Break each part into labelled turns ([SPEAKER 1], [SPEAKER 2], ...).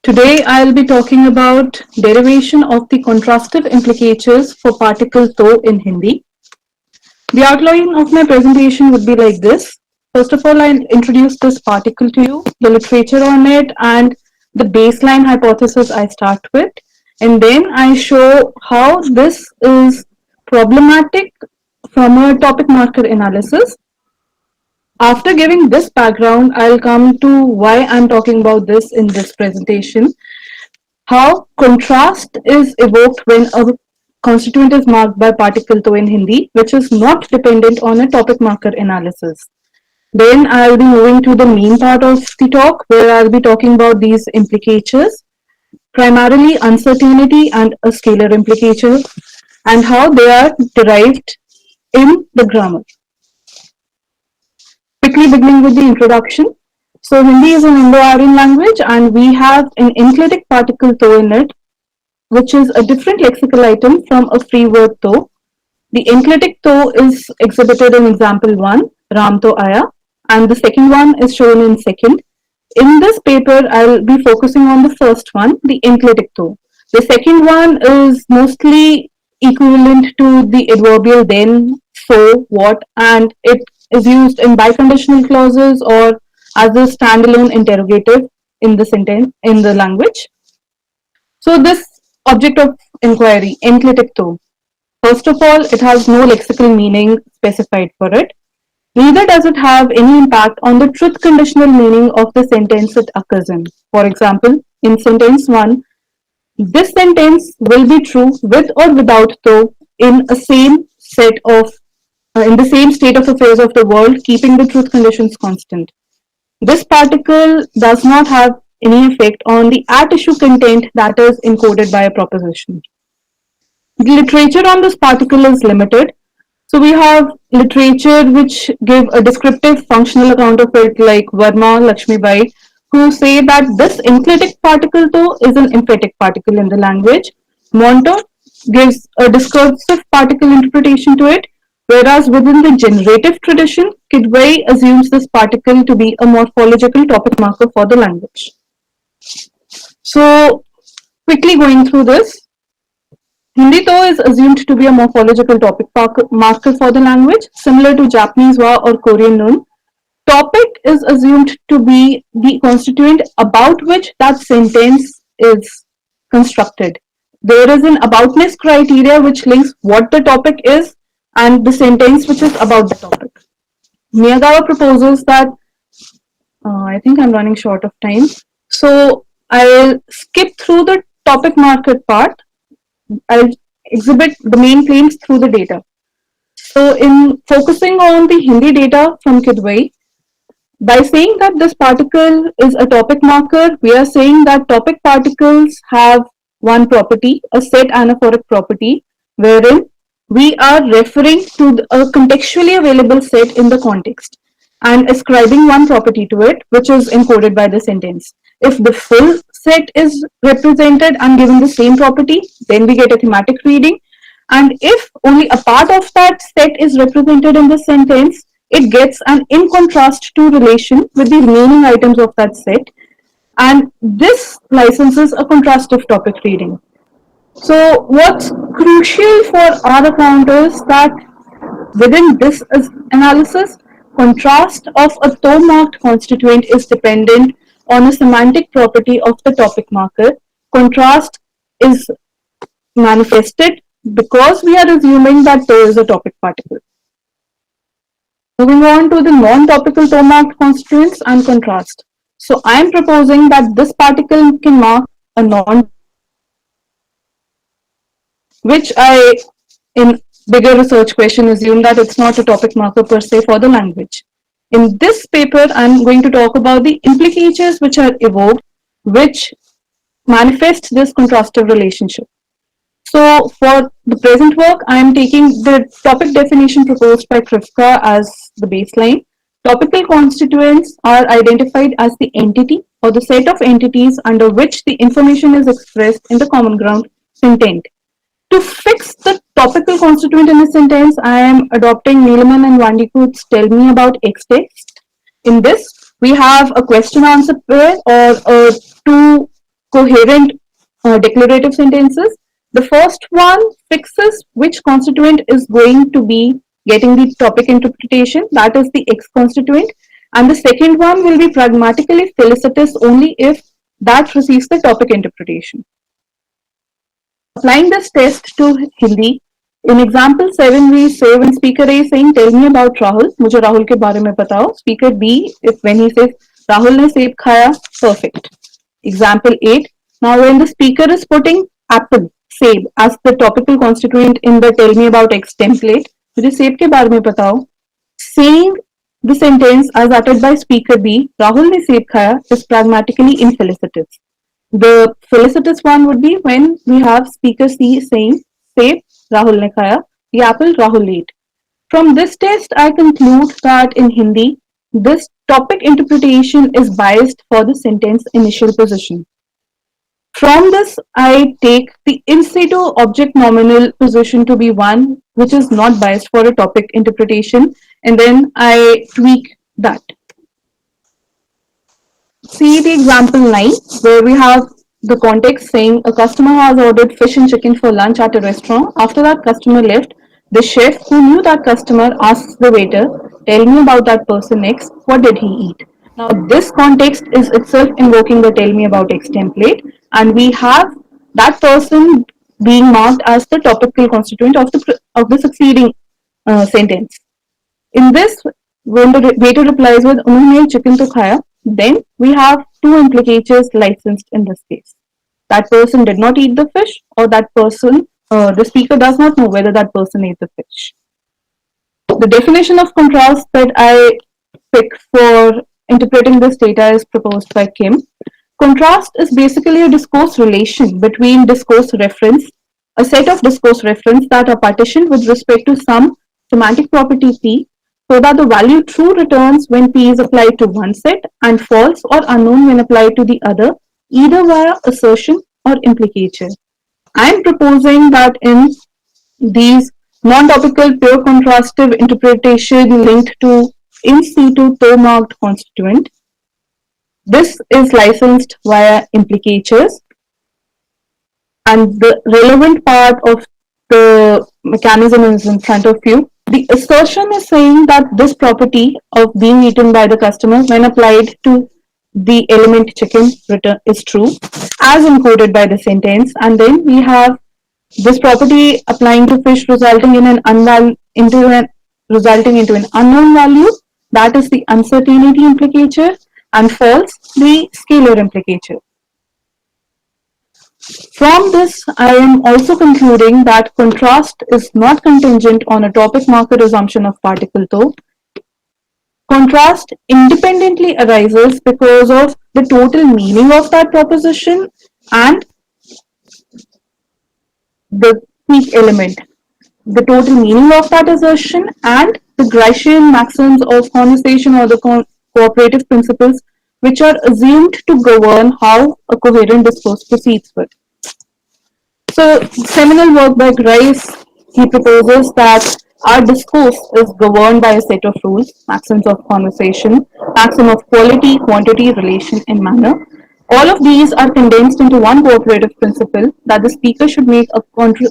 [SPEAKER 1] Today I'll be talking about derivation of the contrastive implicatures for particle to in Hindi. The outline of my presentation would be like this. First of all, I'll introduce this particle to you, the literature on it, and the baseline hypothesis I start with. And then I show how this is problematic from a topic marker analysis. After giving this background, I'll come to why I'm talking about this in this presentation. How contrast is evoked when a constituent is marked by particle to in Hindi, which is not dependent on a topic marker analysis. Then I'll be moving to the main part of the talk, where I'll be talking about these implicatures, primarily uncertainty and a scalar implicature, and how they are derived in the grammar. Quickly beginning with the introduction. So Hindi is an Indo-Aryan language and we have an enclitic particle to in it, which is a different lexical item from a free word to. The enclitic to is exhibited in example 1, Ram to Aya, and the second one is shown in second. In this paper, I'll be focusing on the first one, the enclitic to. The second one is mostly equivalent to the adverbial then, so, what, and it is used in biconditional clauses or as a standalone interrogative in the sentence in the language. So this object of inquiry, enclitic to, first of all, it has no lexical meaning specified for it. Neither does it have any impact on the truth conditional meaning of the sentence it occurs in. For example, in sentence 1, this sentence will be true with or without to in a same set of in the same state of affairs of the world, keeping the truth conditions constant. This particle does not have any effect on the at issue content that is encoded by a proposition. The literature on this particle is limited. So we have literature which give a descriptive functional account of it, like Verma, Lakshmibai, who say that this enclitic particle to is an emphatic particle in the language. Monto gives a discursive particle interpretation to it, whereas within the generative tradition, Kidwai assumes this particle to be a morphological topic marker for the language. So, quickly going through this, Hindi to is assumed to be a morphological topic marker for the language, similar to Japanese wa or Korean nun. Topic is assumed to be the constituent about which that sentence is constructed. There is an aboutness criteria which links what the topic is and the sentence which is about the topic. Miyagawa proposes that, I think I'm running short of time, so I'll skip through the topic marker part. I'll exhibit the main claims through the data. So in focusing on the Hindi data from Kidwai, by saying that this particle is a topic marker, we are saying that topic particles have one property, a set anaphoric property, wherein we are referring to a contextually available set in the context and ascribing one property to it, which is encoded by the sentence. If the full set is represented and given the same property, then we get a thematic reading. And if only a part of that set is represented in the sentence, it gets an in contrast to relation with the remaining items of that set. And this licenses a contrastive topic reading. So what's crucial for our account is that within this analysis, contrast of a to-marked constituent is dependent on a semantic property of the topic marker. Contrast is manifested because we are assuming that to is a topic particle. Moving on to the non-topical to-marked constituents and contrast. So I am proposing that this particle can mark a non, which I, in bigger research question, assume that it's not a topic marker per se for the language. In this paper, I'm going to talk about the implicatures which are evoked, which manifest this contrastive relationship. So for the present work, I am taking the topic definition proposed by Krivka as the baseline. Topical constituents are identified as the entity or the set of entities under which the information is expressed in the common ground intent. To fix the topical constituent in a sentence, I am adopting Neeleman and Vandikoot's Tell Me About X text. In this, we have a question answer pair or a two coherent declarative sentences. The first one fixes which constituent is going to be getting the topic interpretation, that is the X constituent, and the second one will be pragmatically felicitous only if that receives the topic interpretation. Applying this test to Hindi, in example 7 we say when speaker A is saying tell me about Rahul, मुझे राहुल के बारे में बताओ. Speaker B, if when he says Rahul ने सेब खाया, perfect. Example 8. Now when the speaker is putting apple, सेब as the topical constituent in the tell me about X template, मुझे सेब के बारे में बताओ. Saying the sentence as uttered by speaker B, Rahul ne seb khaya, is pragmatically infelicitous. The felicitous one would be when we have speaker C saying, seb, Rahul ne khaya, the apple Rahul ate. From this test, I conclude that in Hindi, this topic interpretation is biased for the sentence initial position. From this, I take the in situ object nominal position to be one which is not biased for a topic interpretation, and then I tweak that. See the example 9, where we have the context saying a customer has ordered fish and chicken for lunch at a restaurant. After that customer left, the chef who knew that customer asks the waiter, tell me about that person next, what did he eat? Now this context is itself invoking the tell me about X template, and we have that person being marked as the topical constituent of the succeeding sentence. In this, when the waiter replies with "उन्होंने chicken तो खाया," then we have two implicatures licensed in this case. That person did not eat the fish, or that person, the speaker does not know whether that person ate the fish. The definition of contrast that I pick for interpreting this data is proposed by Kim. Contrast is basically a discourse relation between discourse reference, a set of discourse reference that are partitioned with respect to some semantic property P, so that the value true returns when P is applied to one set and false or unknown when applied to the other, either via assertion or implicature. I am proposing that in these non-topical pure contrastive interpretation linked to in situ toe-marked constituent, this is licensed via implicatures, and the relevant part of the mechanism is in front of you. The assertion is saying that this property of being eaten by the customer when applied to the element chicken return is true as encoded by the sentence, and then we have this property applying to fish resulting in resulting into an unknown value, that is the uncertainty implicature, and false the scalar implicature. From this, I am also concluding that contrast is not contingent on a topic marker assumption of particle though. Contrast independently arises because of the total meaning of that proposition and the peak element, the total meaning of that assertion, and the Greichian maxims of conversation or the cooperative principles which are assumed to govern how a coherent discourse proceeds with. So, seminal work by Grice, he proposes that our discourse is governed by a set of rules, maxims of conversation, maxim of quality, quantity, relation, and manner. All of these are condensed into one cooperative principle that the speaker should make a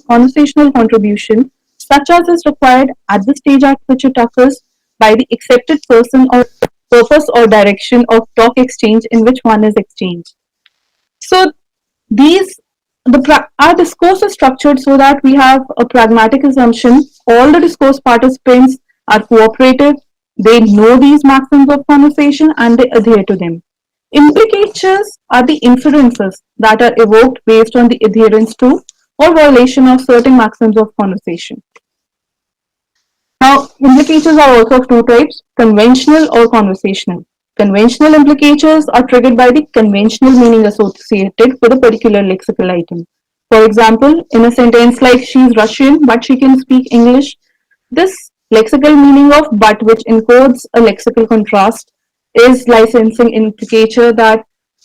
[SPEAKER 1] conversational contribution such as is required at the stage at which it occurs by the accepted person or purpose or direction of talk exchange in which one is exchanged. So our discourse is structured so that we have a pragmatic assumption. All the discourse participants are cooperative. They know these maxims of conversation and they adhere to them. Implicatures are the inferences that are evoked based on the adherence to or violation of certain maxims of conversation. Now, implicatures are also of two types, conventional or conversational. Conventional implicatures are triggered by the conventional meaning associated with a particular lexical item. For example, in a sentence like she is Russian but she can speak English, this lexical meaning of but, which encodes a lexical contrast, is licensing implicature that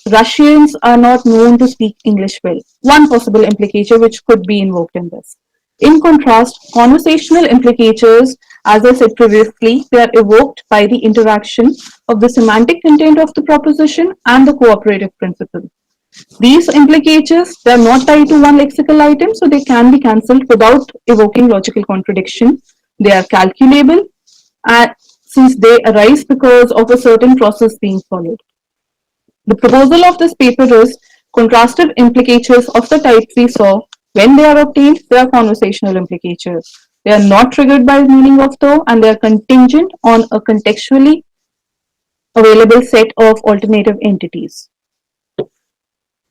[SPEAKER 1] Russians are not known to speak English well. One possible implicature which could be invoked in this. In contrast, conversational implicatures, as I said previously, they are evoked by the interaction of the semantic content of the proposition and the cooperative principle. These implicatures, they are not tied to one lexical item, so they can be cancelled without evoking logical contradiction. They are calculable, and since they arise because of a certain process being followed. The proposal of this paper is contrastive implicatures of the type we saw. When they are obtained, they are conversational implicatures. They are not triggered by meaning of though, and they are contingent on a contextually available set of alternative entities.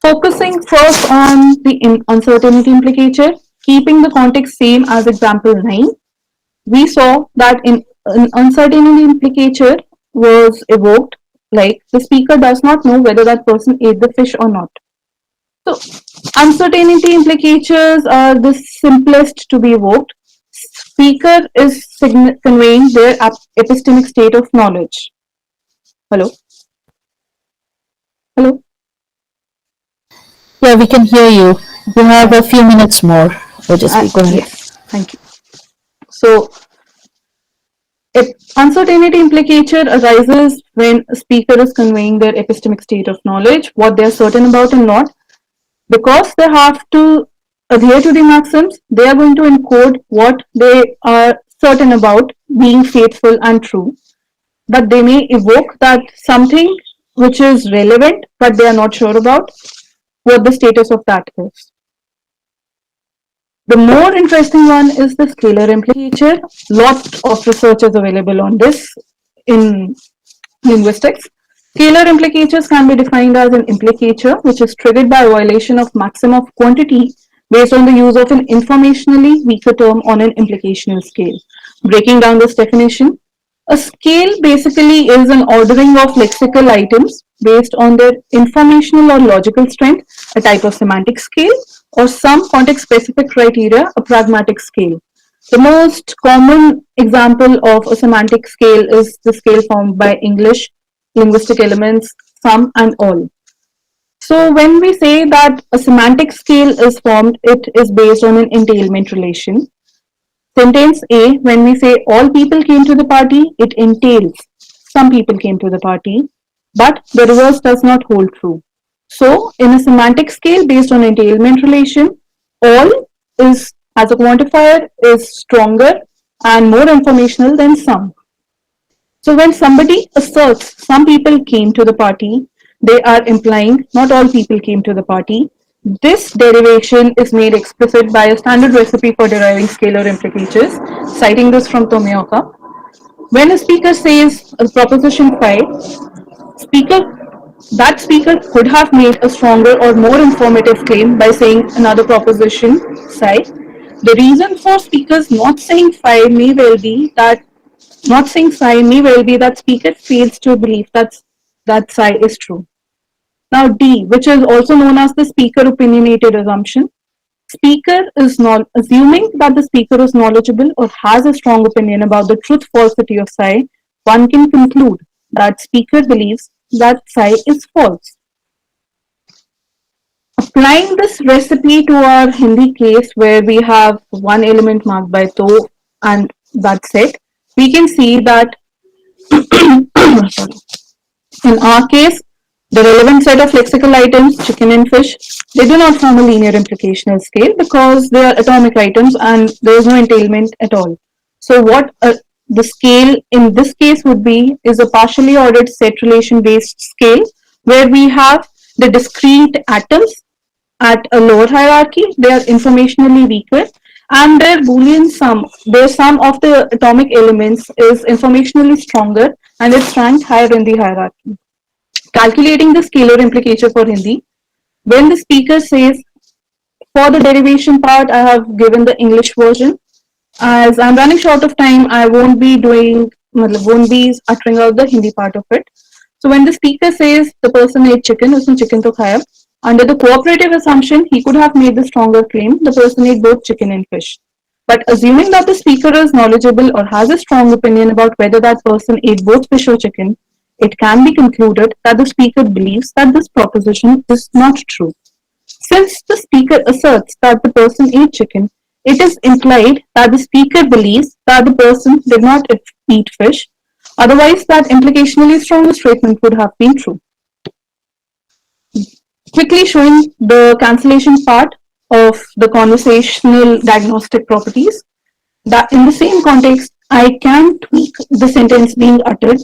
[SPEAKER 1] Focusing first on the uncertainty implicature, keeping the context same as example 9, we saw that in an uncertainty implicature was evoked like the speaker does not know whether that person ate the fish or not. So uncertainty implicatures are the simplest to be evoked. Speaker is conveying their epistemic state of knowledge. Hello? Hello?
[SPEAKER 2] Yeah, we can hear you. You have a few minutes more. Ojaswee, go ahead.
[SPEAKER 1] Yes, thank you. So uncertainty implicature arises when a speaker is conveying their epistemic state of knowledge, what they are certain about and not. Because they have to adhere to the maxims, they are going to encode what they are certain about being faithful and true. But they may evoke that something which is relevant, but they are not sure about what the status of that is. The more interesting one is the scalar implicature. Lot of research is available on this in linguistics. Scalar implicatures can be defined as an implicature which is triggered by a violation of maximum of quantity based on the use of an informationally weaker term on an implicational scale. Breaking down this definition, a scale basically is an ordering of lexical items based on their informational or logical strength, a type of semantic scale, or some context specific criteria, a pragmatic scale. The most common example of a semantic scale is the scale formed by English linguistic elements, some and all. So when we say that a semantic scale is formed, it is based on an entailment relation. Sentence A, when we say all people came to the party, it entails some people came to the party, but the reverse does not hold true. So in a semantic scale based on entailment relation, all is as a quantifier is stronger and more informational than some. So when somebody asserts some people came to the party, they are implying not all people came to the party. This derivation is made explicit by a standard recipe for deriving scalar implicatures, citing this from Tomioka. When a speaker says a proposition phi, speaker that speaker could have made a stronger or more informative claim by saying another proposition psi. The reason for speakers not saying phi may well be that not saying psi may well be that speaker fails to believe that psi is true. Now D, which is also known as the speaker opinionated assumption. Speaker is not assuming that the speaker is knowledgeable or has a strong opinion about the truth falsity of psi. One can conclude that speaker believes that psi is false. Applying this recipe to our Hindi case where we have one element marked by to and that's it, we can see that in our case, the relevant set of lexical items, chicken and fish, they do not form a linear implicational scale because they are atomic items and there is no entailment at all. So what the scale in this case would be is a partially ordered set relation based scale where we have the discrete atoms at a lower hierarchy, they are informationally weaker, and their Boolean sum, their sum of the atomic elements is informationally stronger and it's ranked higher in the hierarchy. Calculating the scalar implicature for Hindi, when the speaker says, for the derivation part, I have given the English version. As I'm running short of time, I won't be uttering out the Hindi part of it. So when the speaker says the person ate chicken, usne chicken to khaya, under the cooperative assumption, he could have made the stronger claim, the person ate both chicken and fish. But assuming that the speaker is knowledgeable or has a strong opinion about whether that person ate both fish or chicken, it can be concluded that the speaker believes that this proposition is not true. Since the speaker asserts that the person ate chicken, it is implied that the speaker believes that the person did not eat fish. Otherwise, that implicationally stronger statement would have been true. Quickly showing the cancellation part of the conversational diagnostic properties, that in the same context, I can tweak the sentence being uttered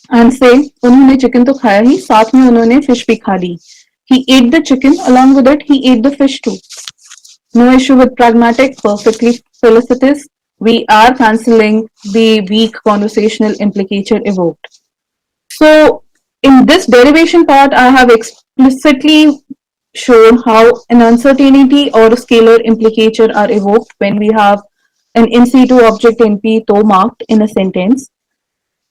[SPEAKER 1] and say, उन्होंने chicken तो खाया ही, साथ में उन्होंने fish भी खा ली. He ate the chicken, along with it, he ate the fish too. No issue with pragmatic, perfectly felicitous. We are cancelling the weak conversational implicature evoked. So, in this derivation part, I have explicitly shown how an uncertainty or a scalar implicature are evoked when we have an in situ object NP to marked in a sentence.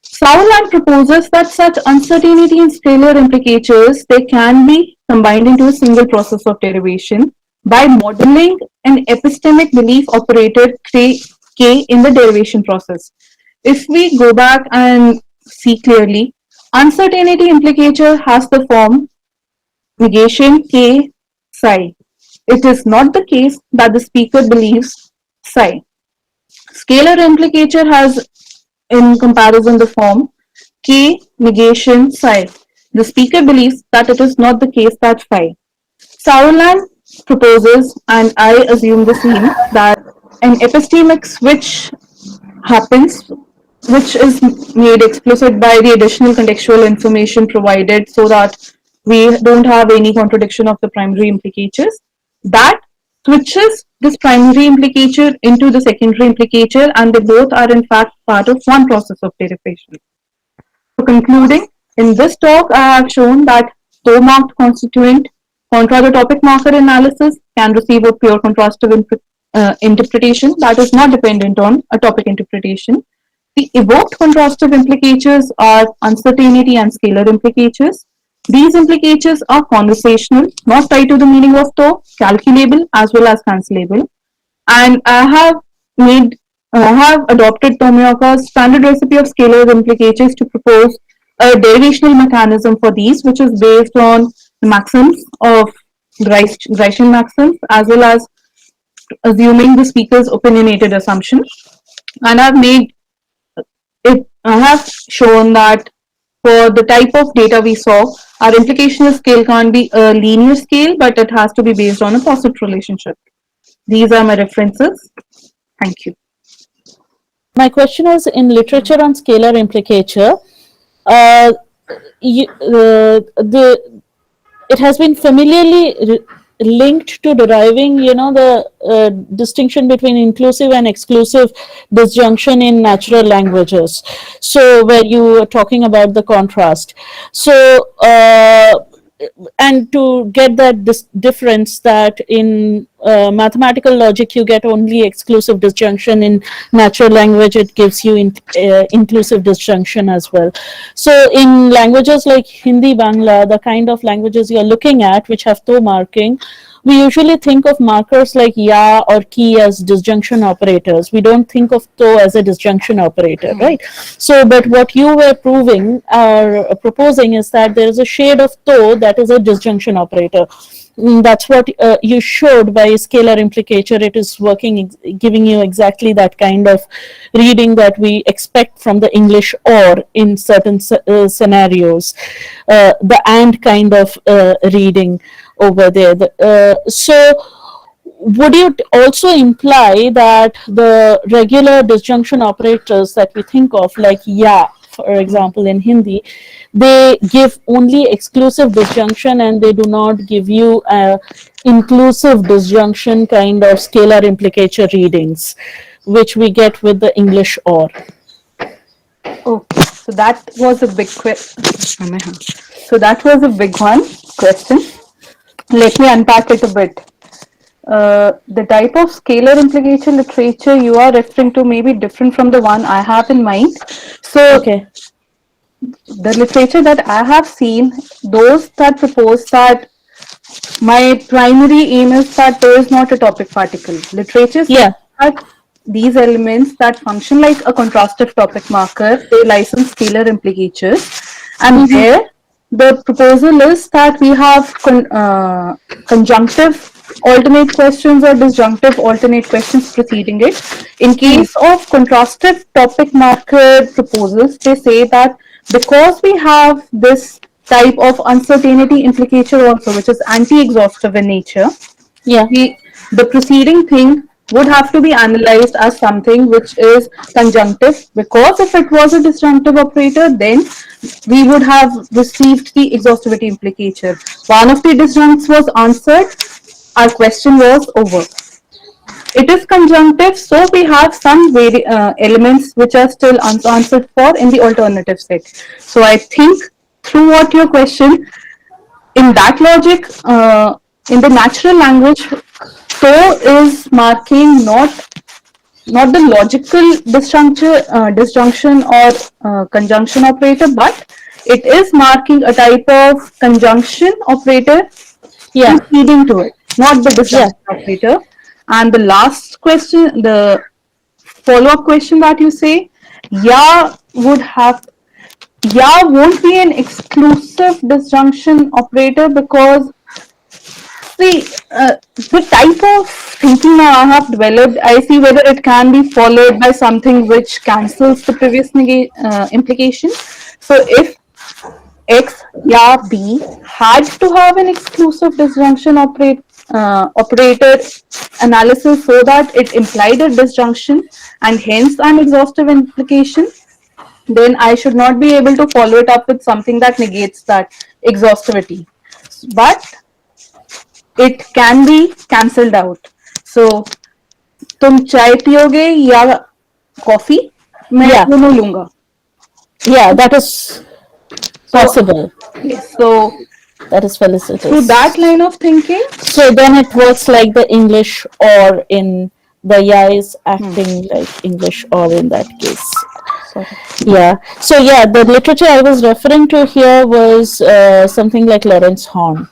[SPEAKER 1] Sauerland proposes that such uncertainty and scalar implicatures they can be combined into a single process of derivation by modeling an epistemic belief operator K in the derivation process. If we go back and see clearly, uncertainty implicature has the form negation K psi. It is not the case that the speaker believes psi. Scalar implicature has in comparison the form K negation psi. The speaker believes that it is not the case that phi. Sauerland proposes, and I assume the same, that an epistemic switch happens, which is made explicit by the additional contextual information provided so that we don't have any contradiction of the primary implicatures. That switches this primary implicature into the secondary implicature, and they both are in fact part of one process of derivation. So concluding, in this talk, I have shown that toe-marked constituent contra the topic marker analysis can receive a pure contrastive interpretation that is not dependent on a topic interpretation. The evoked contrastive implicatures are uncertainty and scalar implicatures. These implicatures are conversational, not tied to the meaning of toe, calculable as well as cancelable. And made I have adopted Tomioka's standard recipe of scalar implicatures to propose a derivational mechanism for these, which is based on the maxims of Greichen maxims as well as assuming the speaker's opinionated assumption. And I have shown that for the type of data we saw, our implicational scale can't be a linear scale, but it has to be based on a posit relationship. These are my references. Thank you.
[SPEAKER 2] My question is in literature on scalar implicature, uh, it has been familiarly linked to deriving, the distinction between inclusive and exclusive disjunction in natural languages. So where you are talking about the contrast. So and to get that difference that in mathematical logic you get only exclusive disjunction, in natural language it gives you inclusive disjunction as well. So in languages like Hindi, Bangla, the kind of languages you're looking at which have toe marking, we usually think of markers like ya or ki as disjunction operators. We don't think of to as a disjunction operator, right? So, but what you were proving or proposing is that there is a shade of to that is a disjunction operator. That's what you showed by scalar implicature. It is working, giving you exactly that kind of reading that we expect from the English or in certain scenarios, the and kind of reading over there. So would you also imply that the regular disjunction operators that we think of, like ya, for example, in Hindi, they give only exclusive disjunction and they do not give you inclusive disjunction kind of scalar implicature readings, which we get with the English or?
[SPEAKER 1] Okay, so that was a big question. So that was a big question. Let me unpack it a bit. The type of scalar implication literature you are referring to may be different from the one I have in mind. So,
[SPEAKER 2] okay.
[SPEAKER 1] The literature that I have seen, those that propose that my primary aim is that there is not a topic particle. Literature says that these elements that function like a contrastive topic marker, they license scalar implicatures. And there, the proposal is that we have conjunctive alternate questions or disjunctive alternate questions preceding it. In case of contrastive topic marker proposals, they say that because we have this type of uncertainty implicature also, which is anti-exhaustive in nature,
[SPEAKER 2] Yeah.
[SPEAKER 1] the preceding thing would have to be analyzed as something which is conjunctive, because if it was a disjunctive operator, then we would have received the exhaustivity implicature. One of the disjuncts was answered, our question was over. It is conjunctive, so we have some elements which are still unanswered for in the alternative set. So I think throughout your question, in that logic, in the natural language, so is marking not the logical disjunction or conjunction operator, but it is marking a type of conjunction operator
[SPEAKER 2] Yeah.
[SPEAKER 1] preceding to it, not the
[SPEAKER 2] Yeah.
[SPEAKER 1] disjunction operator. And the last question, the follow-up question that you say, yeah, would have yeah won't be an exclusive disjunction operator, because see, the type of thinking that I have developed, I see whether it can be followed by something which cancels the previous implication. So if X, yeah, B had to have an exclusive disjunction operator analysis so that it implied a disjunction and hence an exhaustive implication, then I should not be able to follow it up with something that negates that exhaustivity. But it can be cancelled out. So तुम चाय पियोगे या coffee? मैं
[SPEAKER 2] Yeah.
[SPEAKER 1] दोनों लूंगा.
[SPEAKER 2] Yeah. That is
[SPEAKER 1] So
[SPEAKER 2] possible.
[SPEAKER 1] yes, so
[SPEAKER 2] That is
[SPEAKER 1] through that
[SPEAKER 2] felicitous.
[SPEAKER 1] line of thinking,
[SPEAKER 2] So then it works like the English or in the ya is acting like English or in that case.
[SPEAKER 1] sort of.
[SPEAKER 2] Yeah. So yeah, the literature I was referring to here was something like Lawrence Horn.